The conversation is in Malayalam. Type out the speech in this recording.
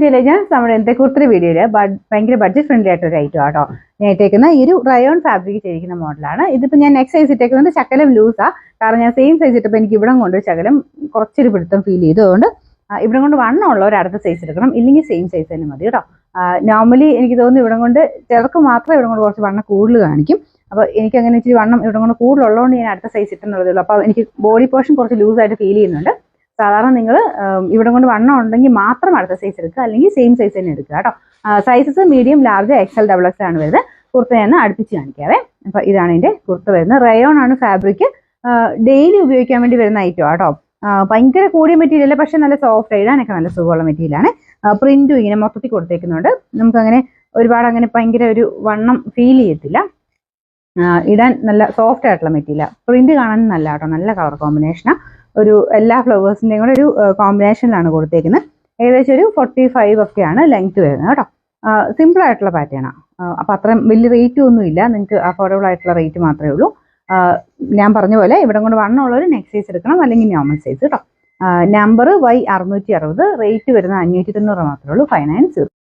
ഇന്ത്യയിലെ ഞാൻ നമ്മുടെ ഇന്നത്തെ കുർത്തി വീഡിയോയില് ഭയങ്കര ബഡ്ജറ്റ് ഫ്രണ്ട്ലി ആയിട്ടൊരു ഐറ്റം ആട്ടോ ഞാൻ ഇട്ടേക്കുന്ന ഈ ഒരു റയോൺ ഫാബ്രിക് ചെയ്തിരിക്കുന്ന മോഡലാണ്. ഇതിപ്പോൾ ഞാൻ നെക്സ്റ്റ് സൈസ് ഇട്ടേക്കുന്നത് ശകലം ലൂസാ, കാരണം ഞാൻ സെയിം സൈസ് ഇട്ടപ്പോൾ എനിക്ക് ഇവിടം കൊണ്ട് ശകലം കുറച്ചൊരു പിടുത്തം ഫീൽ ചെയ്തു. അതുകൊണ്ട് ഇവിടം കൊണ്ട് വണ്ണം ഉള്ളവർ അടുത്ത സൈസ് എടുക്കണം, ഇല്ലെങ്കിൽ സെയിം സൈസ് തന്നെ മതി കേട്ടോ. നോർമലി എനിക്ക് തോന്നുന്നു ഇവിടം കൊണ്ട് ചിലർക്ക് മാത്രമേ ഇവിടം കൊണ്ട് കുറച്ച് വണ്ണം കൂടുതൽ കാണിക്കും. അപ്പോൾ എനിക്ക് അങ്ങനെ ഇച്ചിരി വണ്ണം ഇവിടം കൊണ്ട് കൂടുതലുള്ളതുകൊണ്ട് ഞാൻ അടുത്ത സൈസ് ഇട്ടെന്നുള്ളതേ ഉള്ളൂ. അപ്പോൾ എനിക്ക് ബോഡി പോർഷൻ കുറച്ച് ലൂസായിട്ട് ഫീൽ ചെയ്യുന്നുണ്ട്. സാധാരണ നിങ്ങൾ ഇവിടെ കൊണ്ട് വണ്ണം ഉണ്ടെങ്കിൽ മാത്രം അടുത്ത സൈസ് എടുക്കുക, അല്ലെങ്കിൽ സെയിം സൈസ് തന്നെ എടുക്കുക കേട്ടോ. Sizes medium, large, XL, XXL ആണ് വരുന്നത്. കുർത്ത ഞാൻ അടുപ്പിച്ച് കാണിക്കാവേ. അപ്പോൾ ഇതാണ് എൻ്റെ കുർത്ത വരുന്നത്. റയോൺ ആണ് ഫാബ്രിക്. ഡെയിലി ഉപയോഗിക്കാൻ വേണ്ടി വരുന്ന ഐറ്റം കേട്ടോ. ഭയങ്കര കൂടിയ മെറ്റീരിയൽ, പക്ഷെ നല്ല സോഫ്റ്റ്, ഇടാനൊക്കെ നല്ല സുഖമുള്ള മെറ്റീരിയലാണ്. പ്രിന്റും ഇങ്ങനെ മൊത്തത്തിൽ കൊടുത്തേക്കുന്നുണ്ട്. നമുക്കങ്ങനെ ഒരുപാട് അങ്ങനെ ഭയങ്കര ഒരു വണ്ണം ഫീൽ ചെയ്യത്തില്ല. ഇടാൻ നല്ല സോഫ്റ്റ് ആയിട്ടുള്ള മെറ്റീരിയൽ. പ്രിന്റ് കാണാൻ നല്ല കേട്ടോ, നല്ല കളർ കോമ്പിനേഷനാണ്. ഒരു എല്ലാ ഫ്ലവേഴ്സിൻ്റെയും കൂടെ ഒരു കോമ്പിനേഷനിലാണ് കൊടുത്തേക്കുന്നത്. ഏകദേശം ഒരു 45 ഒക്കെയാണ് ലെങ്ത് വരുന്നത് കേട്ടോ. സിമ്പിൾ ആയിട്ടുള്ള പാറ്റേൺ ആണ്. അപ്പോൾ അത്രയും വലിയ റേറ്റും ഒന്നുമില്ല, നിങ്ങൾക്ക് അഫോർഡബിൾ ആയിട്ടുള്ള റേറ്റ് മാത്രമേ ഉള്ളൂ. ഞാൻ പറഞ്ഞ പോലെ ഇവിടെ കൊണ്ട് വണ്ണമുള്ളവർ നെക്സ്റ്റ് സൈസ് എടുക്കണം, അല്ലെങ്കിൽ നോർമൽ സൈസ് കേട്ടോ. നമ്പർ Y660, റേറ്റ് വരുന്നത് 590 മാത്രമേ ഉള്ളൂ. 590.